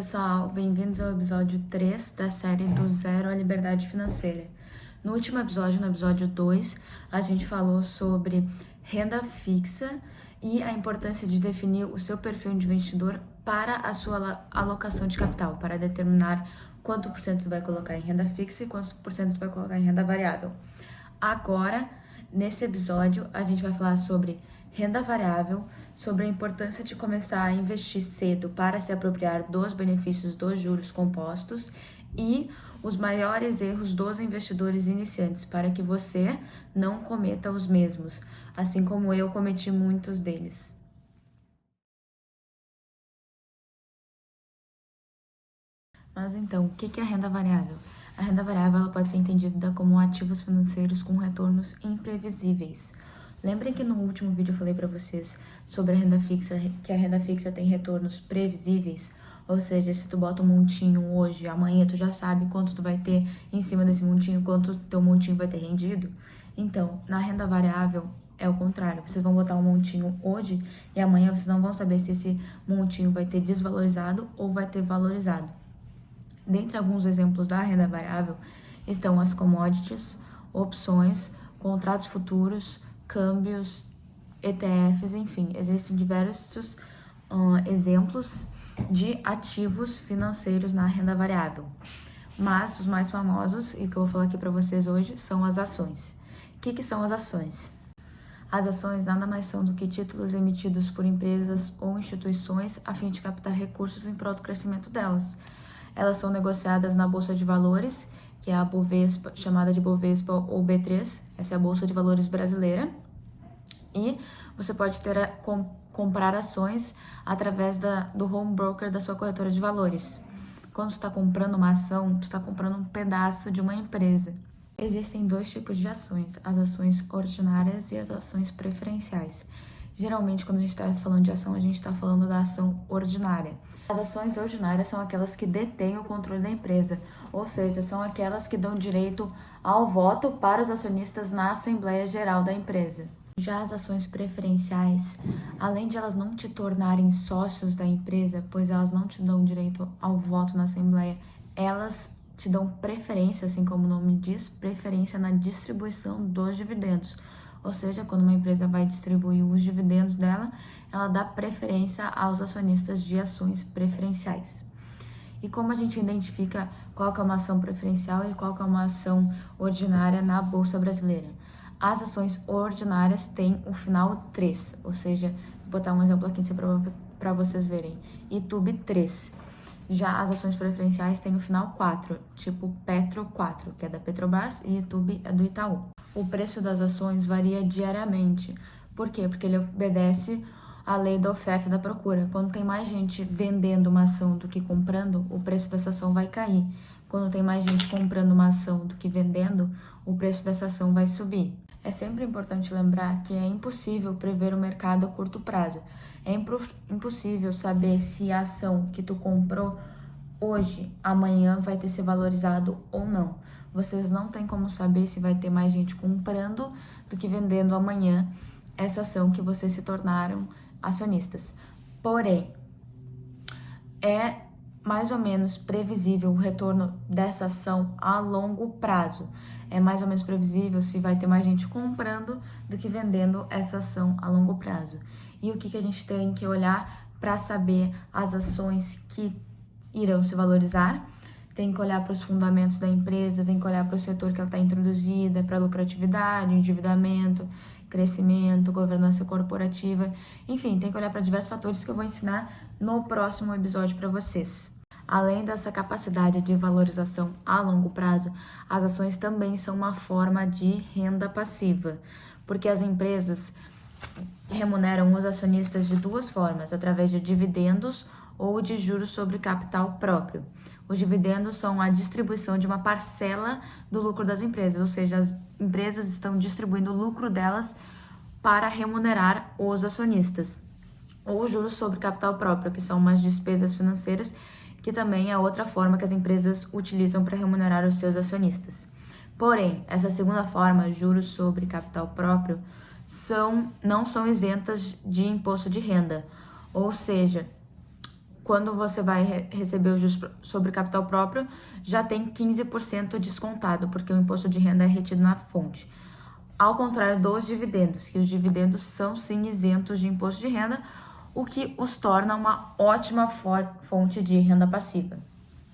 pessoal, bem-vindos ao episódio 3 da série do Zero à Liberdade Financeira. No último episódio, no episódio 2, a gente falou sobre renda fixa e a importância de definir o seu perfil de investidor para a sua alocação de capital, para determinar quanto por cento tu vai colocar em renda fixa e quanto por cento tu vai colocar em renda variável. Agora, nesse episódio, a gente vai falar sobre renda variável, sobre a importância de começar a investir cedo para se apropriar dos benefícios dos juros compostos e os maiores erros dos investidores iniciantes, para que você não cometa os mesmos, assim como eu cometi muitos deles. Mas então, o que é a renda variável? A renda variável ela pode ser entendida como ativos financeiros com retornos imprevisíveis. Lembrem que no último vídeo eu falei para vocês sobre a renda fixa, que a renda fixa tem retornos previsíveis, ou seja, se tu bota um montinho hoje, amanhã tu já sabe quanto tu vai ter em cima desse montinho, quanto teu montinho vai ter rendido. Então, na renda variável é o contrário, vocês vão botar um montinho hoje e amanhã vocês não vão saber se esse montinho vai ter desvalorizado ou vai ter valorizado. Dentre alguns exemplos da renda variável estão as commodities, opções, contratos futuros, câmbios, ETFs, enfim, existem diversos exemplos de ativos financeiros na renda variável. Mas os mais famosos, e que eu vou falar aqui para vocês hoje, são as ações. O que são as ações? As ações nada mais são do que títulos emitidos por empresas ou instituições a fim de captar recursos em prol do crescimento delas. Elas são negociadas na Bolsa de Valores, que é a Bovespa, chamada de Bovespa ou B3, essa é a Bolsa de Valores brasileira. E você pode comprar ações através do home broker da sua corretora de valores. Quando você está comprando uma ação, você está comprando um pedaço de uma empresa. Existem dois tipos de ações, as ações ordinárias e as ações preferenciais. Geralmente, quando a gente está falando de ação, a gente está falando da ação ordinária. As ações ordinárias são aquelas que detêm o controle da empresa, ou seja, são aquelas que dão direito ao voto para os acionistas na Assembleia Geral da empresa. Já as ações preferenciais, além de elas não te tornarem sócios da empresa, pois elas não te dão direito ao voto na Assembleia, elas te dão preferência, assim como o nome diz, preferência na distribuição dos dividendos. Ou seja, quando uma empresa vai distribuir os dividendos dela, ela dá preferência aos acionistas de ações preferenciais. E como a gente identifica qual que é uma ação preferencial e qual que é uma ação ordinária na Bolsa Brasileira? As ações ordinárias têm o final 3, ou seja, vou botar um exemplo aqui para vocês verem, ITUB 3. Já as ações preferenciais têm o final 4, tipo Petro 4, que é da Petrobras, e ITUB é do Itaú. O preço das ações varia diariamente. Por quê? Porque ele obedece à lei da oferta e da procura. Quando tem mais gente vendendo uma ação do que comprando, o preço dessa ação vai cair. Quando tem mais gente comprando uma ação do que vendendo, o preço dessa ação vai subir. É sempre importante lembrar que é impossível prever o mercado a curto prazo. É impossível saber se a ação que tu comprou hoje, amanhã vai ter se valorizado ou não. Vocês não têm como saber se vai ter mais gente comprando do que vendendo amanhã essa ação que vocês se tornaram acionistas. Porém, é mais ou menos previsível o retorno dessa ação a longo prazo. É mais ou menos previsível se vai ter mais gente comprando do que vendendo essa ação a longo prazo. E o que a gente tem que olhar para saber as ações que irão se valorizar? Tem que olhar para os fundamentos da empresa, tem que olhar para o setor que ela está introduzida, para a lucratividade, endividamento, crescimento, governança corporativa, enfim, tem que olhar para diversos fatores que eu vou ensinar no próximo episódio para vocês. Além dessa capacidade de valorização a longo prazo, as ações também são uma forma de renda passiva, porque as empresas remuneram os acionistas de duas formas, através de dividendos ou de juros sobre capital próprio. Os dividendos são a distribuição de uma parcela do lucro das empresas, ou seja, as empresas estão distribuindo o lucro delas para remunerar os acionistas. Ou juros sobre capital próprio, que são umas despesas financeiras, que também é outra forma que as empresas utilizam para remunerar os seus acionistas. Porém, essa segunda forma, juros sobre capital próprio, não são isentas de imposto de renda, ou seja, quando você vai receber o juros sobre capital próprio, já tem 15% descontado, porque o imposto de renda é retido na fonte. Ao contrário dos dividendos, que os dividendos são sim isentos de imposto de renda, o que os torna uma ótima fonte de renda passiva.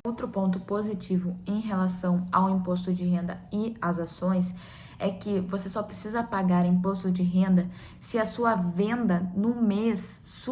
Outro ponto positivo em relação ao imposto de renda e às ações é que você só precisa pagar imposto de renda se a sua venda no mês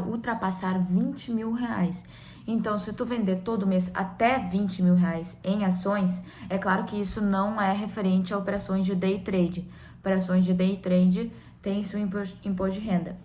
ultrapassar 20 mil reais. Então, se tu vender todo mês até 20 mil reais em ações, é claro que isso não é referente a operações de day trade. Operações de day trade têm seu imposto de renda.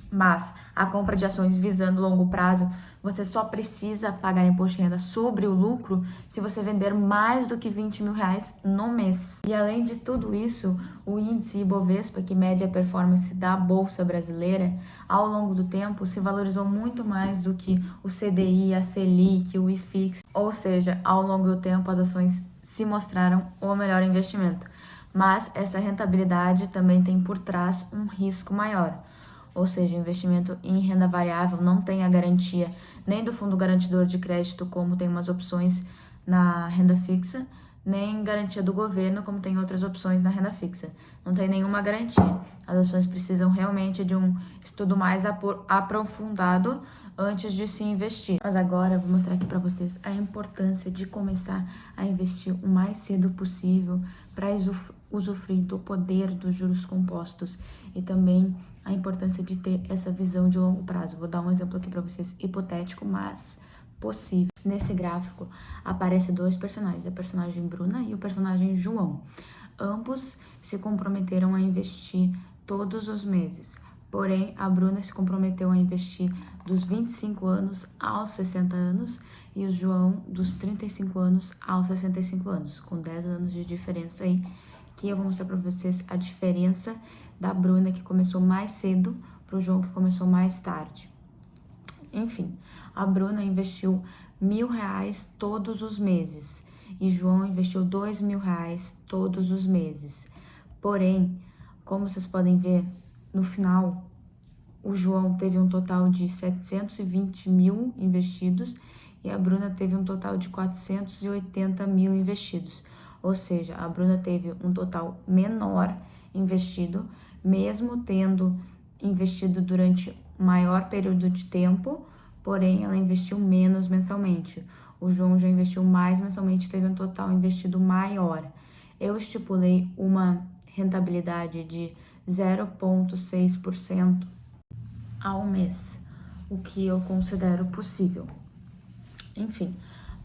Mas a compra de ações visando longo prazo, você só precisa pagar imposto de renda sobre o lucro se você vender mais do que 20 mil reais no mês. E além de tudo isso, o índice Ibovespa, que mede a performance da Bolsa Brasileira, ao longo do tempo se valorizou muito mais do que o CDI, a Selic, o IFIX. Ou seja, ao longo do tempo as ações se mostraram o melhor investimento. Mas essa rentabilidade também tem por trás um risco maior. Ou seja, o investimento em renda variável não tem a garantia nem do fundo garantidor de crédito, como tem umas opções na renda fixa, nem garantia do governo, como tem outras opções na renda fixa. Não tem nenhuma garantia. As ações precisam realmente de um estudo mais aprofundado antes de se investir. Mas agora eu vou mostrar aqui para vocês a importância de começar a investir o mais cedo possível para usufruir do poder dos juros compostos e também a importância de ter essa visão de longo prazo. Vou dar um exemplo aqui para vocês, hipotético, mas possível. Nesse gráfico aparecem dois personagens, a personagem Bruna e o personagem João. Ambos se comprometeram a investir todos os meses. Porém, a Bruna se comprometeu a investir dos 25 anos aos 60 anos e o João dos 35 anos aos 65 anos, com 10 anos de diferença aí, que eu vou mostrar para vocês a diferença da Bruna, que começou mais cedo, para o João, que começou mais tarde. Enfim, a Bruna investiu R$1.000 todos os meses e João investiu R$2.000 todos os meses. Porém, como vocês podem ver, no final, o João teve um total de 720 mil investidos e a Bruna teve um total de 480 mil investidos. Ou seja, a Bruna teve um total menor investido, mesmo tendo investido durante maior período de tempo, porém ela investiu menos mensalmente. O João já investiu mais mensalmente, teve um total investido maior. Eu estipulei uma rentabilidade de 0,6% ao mês, o que eu considero possível. Enfim,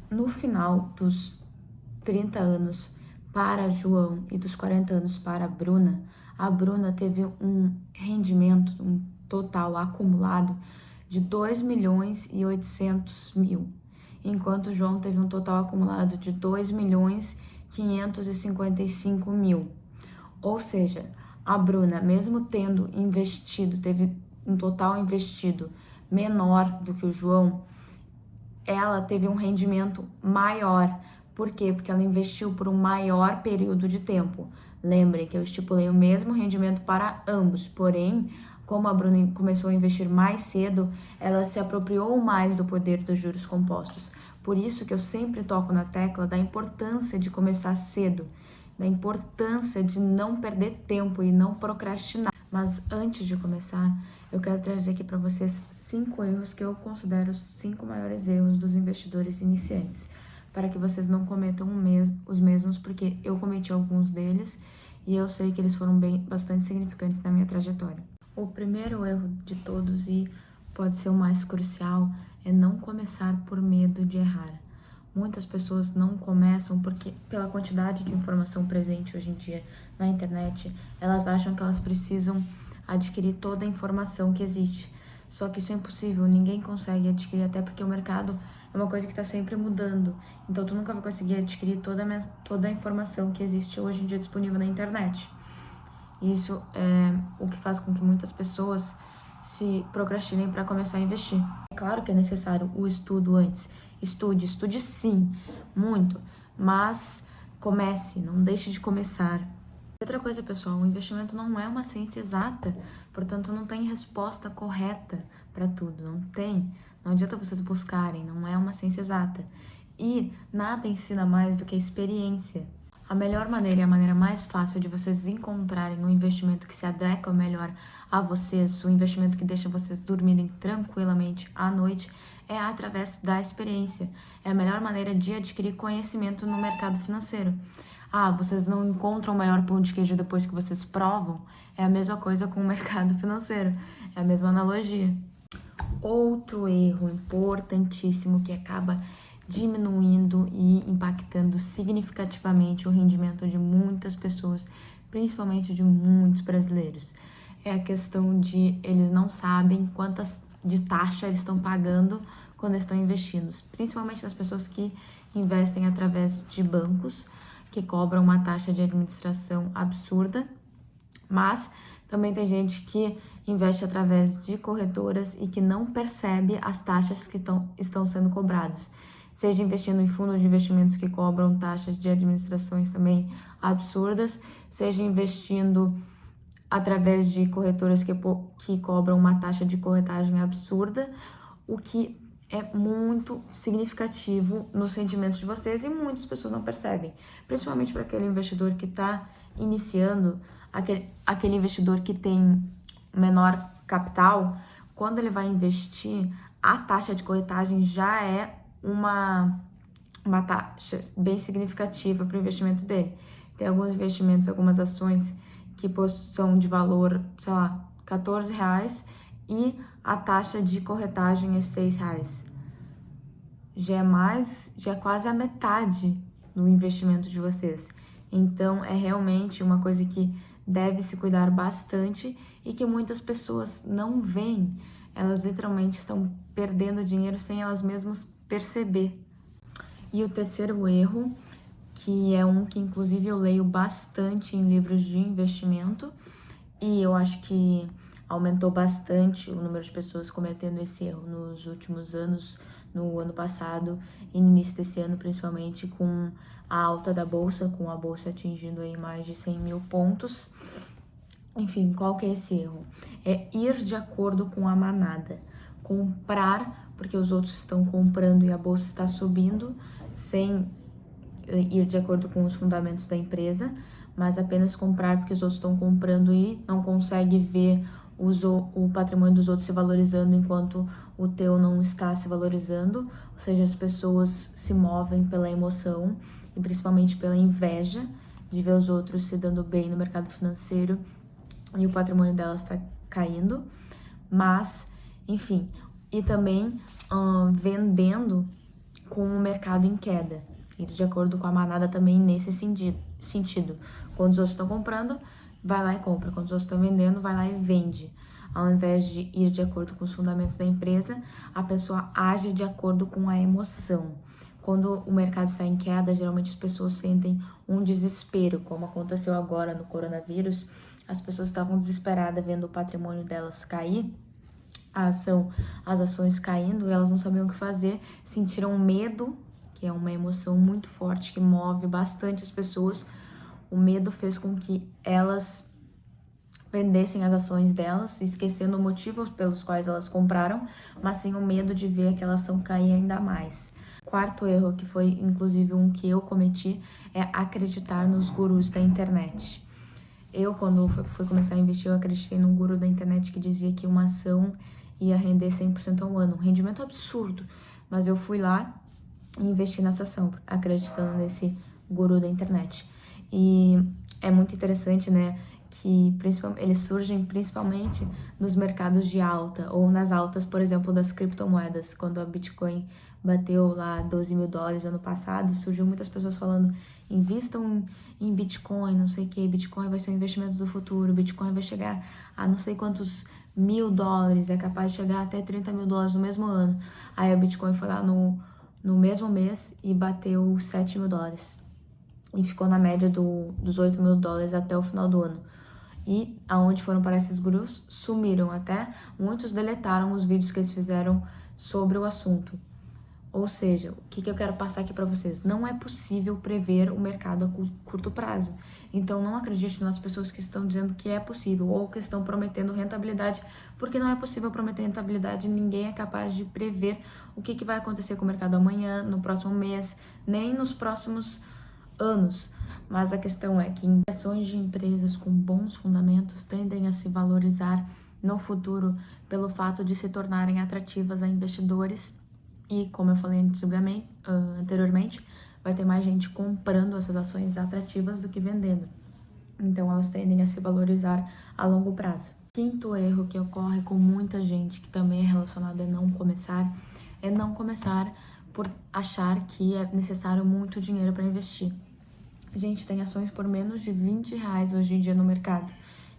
no final dos 30 anos para João e dos 40 anos para a Bruna teve um rendimento, um total acumulado de 2.800.000, enquanto o João teve um total acumulado de 2.555.000. Ou seja, a Bruna, mesmo tendo investido, teve um total investido menor do que o João, ela teve um rendimento maior. Por quê? Porque ela investiu por um maior período de tempo. Lembrem que eu estipulei o mesmo rendimento para ambos, porém, como a Bruna começou a investir mais cedo, ela se apropriou mais do poder dos juros compostos. Por isso que eu sempre toco na tecla da importância de começar cedo, da importância de não perder tempo e não procrastinar. Mas antes de começar, eu quero trazer aqui para vocês 5 erros que eu considero os 5 maiores erros dos investidores iniciantes, para que vocês não cometam os mesmos, porque eu cometi alguns deles e eu sei que eles foram bastante significantes na minha trajetória. O primeiro erro de todos, e pode ser o mais crucial, é não começar por medo de errar. Muitas pessoas não começam porque, pela quantidade de informação presente hoje em dia na internet, elas acham que elas precisam adquirir toda a informação que existe. Só que isso é impossível, ninguém consegue adquirir, até porque o mercado é uma coisa que está sempre mudando. Então, tu nunca vai conseguir adquirir toda a informação que existe hoje em dia disponível na internet. Isso é o que faz com que muitas pessoas se procrastinem para começar a investir. É claro que é necessário o estudo antes. Estude sim, muito. Mas comece, não deixe de começar. Outra coisa, pessoal, o investimento não é uma ciência exata, portanto não tem resposta correta para tudo, não tem. Não adianta vocês buscarem, não é uma ciência exata. E nada ensina mais do que a experiência. A melhor maneira e a maneira mais fácil de vocês encontrarem um investimento que se adequa melhor a vocês, um investimento que deixa vocês dormirem tranquilamente à noite, é através da experiência. É a melhor maneira de adquirir conhecimento no mercado financeiro. Vocês não encontram o melhor pão de queijo depois que vocês provam? É a mesma coisa com o mercado financeiro. É a mesma analogia. Outro erro importantíssimo que acaba diminuindo e impactando significativamente o rendimento de muitas pessoas, principalmente de muitos brasileiros, é a questão de eles não sabem quantas de taxa eles estão pagando quando estão investindo, principalmente as pessoas que investem através de bancos, que cobram uma taxa de administração absurda, mas também tem gente que investe através de corretoras e que não percebe as taxas que estão sendo cobradas. Seja investindo em fundos de investimentos que cobram taxas de administrações também absurdas, seja investindo através de corretoras que cobram uma taxa de corretagem absurda, o que é muito significativo nos rendimentos de vocês e muitas pessoas não percebem, principalmente para aquele investidor que está iniciando, aquele investidor que tem menor capital. Quando ele vai investir, a taxa de corretagem já é uma taxa bem significativa para o investimento dele. Tem alguns investimentos, algumas ações que são de valor, sei lá, R$14 e a taxa de corretagem é R$6. Já é quase a metade do investimento de vocês. Então, é realmente uma coisa que deve se cuidar bastante e que muitas pessoas não veem. Elas literalmente estão perdendo dinheiro sem elas mesmas perceber. E o terceiro erro, que é um que inclusive eu leio bastante em livros de investimento, e eu acho que aumentou bastante o número de pessoas cometendo esse erro nos últimos anos, no ano passado e no início desse ano, principalmente com a alta da bolsa, com a bolsa atingindo aí mais de 100 mil pontos. Enfim, qual que é esse erro? É ir de acordo com a manada. Comprar porque os outros estão comprando e a bolsa está subindo, sem ir de acordo com os fundamentos da empresa, mas apenas comprar porque os outros estão comprando e não consegue ver o patrimônio dos outros se valorizando enquanto o teu não está se valorizando. Ou seja, as pessoas se movem pela emoção e principalmente pela inveja de ver os outros se dando bem no mercado financeiro e o patrimônio delas está caindo. Mas, enfim, e também vendendo com o mercado em queda. Ir de acordo com a manada também nesse sentido. Quando os outros estão comprando, vai lá e compra. Quando os outros estão vendendo, vai lá e vende. Ao invés de ir de acordo com os fundamentos da empresa, a pessoa age de acordo com a emoção. Quando o mercado está em queda, geralmente as pessoas sentem um desespero, como aconteceu agora no coronavírus. As pessoas estavam desesperadas vendo o patrimônio delas cair, as ações caindo, e elas não sabiam o que fazer, sentiram medo, que é uma emoção muito forte que move bastante as pessoas. O medo fez com que elas vendessem as ações delas, esquecendo o motivo pelos quais elas compraram, mas sim o medo de ver aquela ação cair ainda mais. Quarto erro, que foi inclusive um que eu cometi, é acreditar nos gurus da internet. Eu, quando fui começar a investir, eu acreditei num guru da internet que dizia que uma ação ia render 100% ao ano. Um rendimento absurdo. Mas eu fui lá e investi nessa ação, acreditando nesse guru da internet. E é muito interessante, né, que eles surgem principalmente nos mercados de alta, ou nas altas, por exemplo, das criptomoedas. Quando a Bitcoin bateu lá $12 mil ano passado, surgiu muitas pessoas falando: invistam em Bitcoin, não sei o que, Bitcoin vai ser o investimento do futuro, Bitcoin vai chegar a não sei quantos $1.000, é capaz de chegar até $30 mil no mesmo ano. Aí a Bitcoin foi lá no mesmo mês e bateu $7 mil. E ficou na média dos $8 mil até o final do ano. E aonde foram para esses gurus? Sumiram até. Muitos deletaram os vídeos que eles fizeram sobre o assunto. Ou seja, o que eu quero passar aqui para vocês? Não é possível prever o mercado a curto prazo. Então, não acredite nas pessoas que estão dizendo que é possível ou que estão prometendo rentabilidade, porque não é possível prometer rentabilidade. Ninguém é capaz de prever o que vai acontecer com o mercado amanhã, no próximo mês, nem nos próximos anos. Mas a questão é que ações de empresas com bons fundamentos tendem a se valorizar no futuro pelo fato de se tornarem atrativas a investidores. E, como eu falei anteriormente, vai ter mais gente comprando essas ações atrativas do que vendendo. Então, elas tendem a se valorizar a longo prazo. Quinto erro que ocorre com muita gente, que também é relacionado a não começar por achar que é necessário muito dinheiro para investir. Gente, tem ações por menos de R$20 hoje em dia no mercado.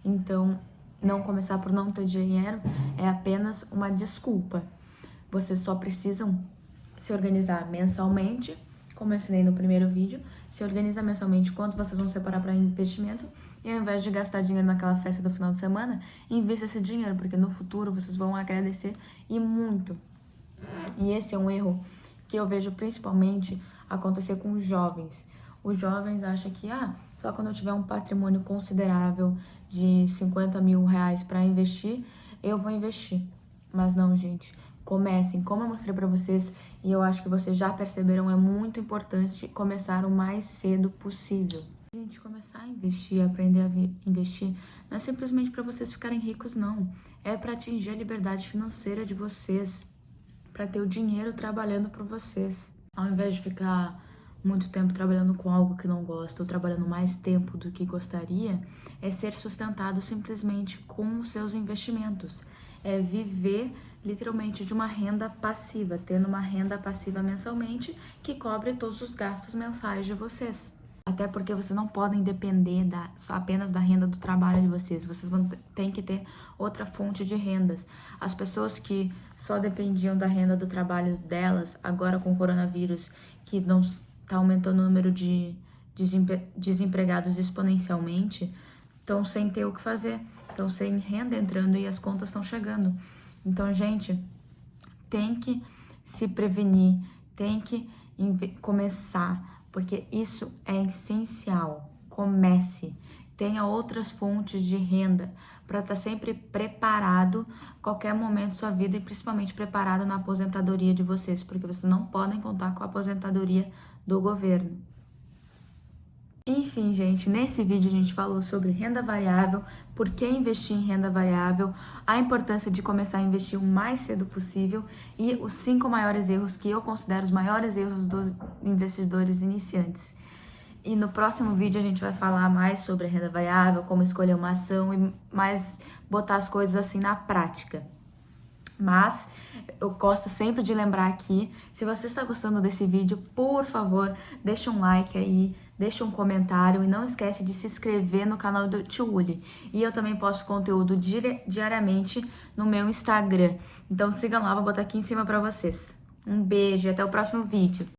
Então, não começar por não ter dinheiro é apenas uma desculpa. Vocês só precisam se organizar mensalmente, como eu ensinei no primeiro vídeo, se organiza mensalmente quanto vocês vão separar para investimento e ao invés de gastar dinheiro naquela festa do final de semana, invista esse dinheiro, porque no futuro vocês vão agradecer e muito. E esse é um erro que eu vejo principalmente acontecer com os jovens. Os jovens acham que, só quando eu tiver um patrimônio considerável de R$50 mil para investir, eu vou investir. Mas não, gente. Comecem, como eu mostrei para vocês, e eu acho que vocês já perceberam, é muito importante começar o mais cedo possível. Gente, começar a investir, aprender a investir, não é simplesmente para vocês ficarem ricos, não. É para atingir a liberdade financeira de vocês, para ter o dinheiro trabalhando por vocês. Ao invés de ficar muito tempo trabalhando com algo que não gosta ou trabalhando mais tempo do que gostaria, é ser sustentado simplesmente com os seus investimentos. É viver literalmente de uma renda passiva, tendo uma renda passiva mensalmente que cobre todos os gastos mensais de vocês. Até porque vocês não podem depender só apenas da renda do trabalho de vocês. Vocês têm que ter outra fonte de rendas. As pessoas que só dependiam da renda do trabalho delas, agora com o coronavírus, que não está aumentando o número de desempregados exponencialmente, estão sem ter o que fazer, estão sem renda entrando e as contas estão chegando. Então, gente, tem que se prevenir, tem que começar, porque isso é essencial. Comece, tenha outras fontes de renda para estar sempre preparado qualquer momento da sua vida e principalmente preparado na aposentadoria de vocês, porque vocês não podem contar com a aposentadoria do governo. Enfim, gente, nesse vídeo a gente falou sobre renda variável, por que investir em renda variável, a importância de começar a investir o mais cedo possível e os 5 maiores erros que eu considero os maiores erros dos investidores iniciantes. E no próximo vídeo a gente vai falar mais sobre a renda variável, como escolher uma ação e mais botar as coisas assim na prática. Mas eu gosto sempre de lembrar aqui, se você está gostando desse vídeo, por favor, deixa um like aí, deixa um comentário e não esquece de se inscrever no canal do Tio Uli. E eu também posto conteúdo diariamente no meu Instagram. Então sigam lá, vou botar aqui em cima para vocês. Um beijo e até o próximo vídeo.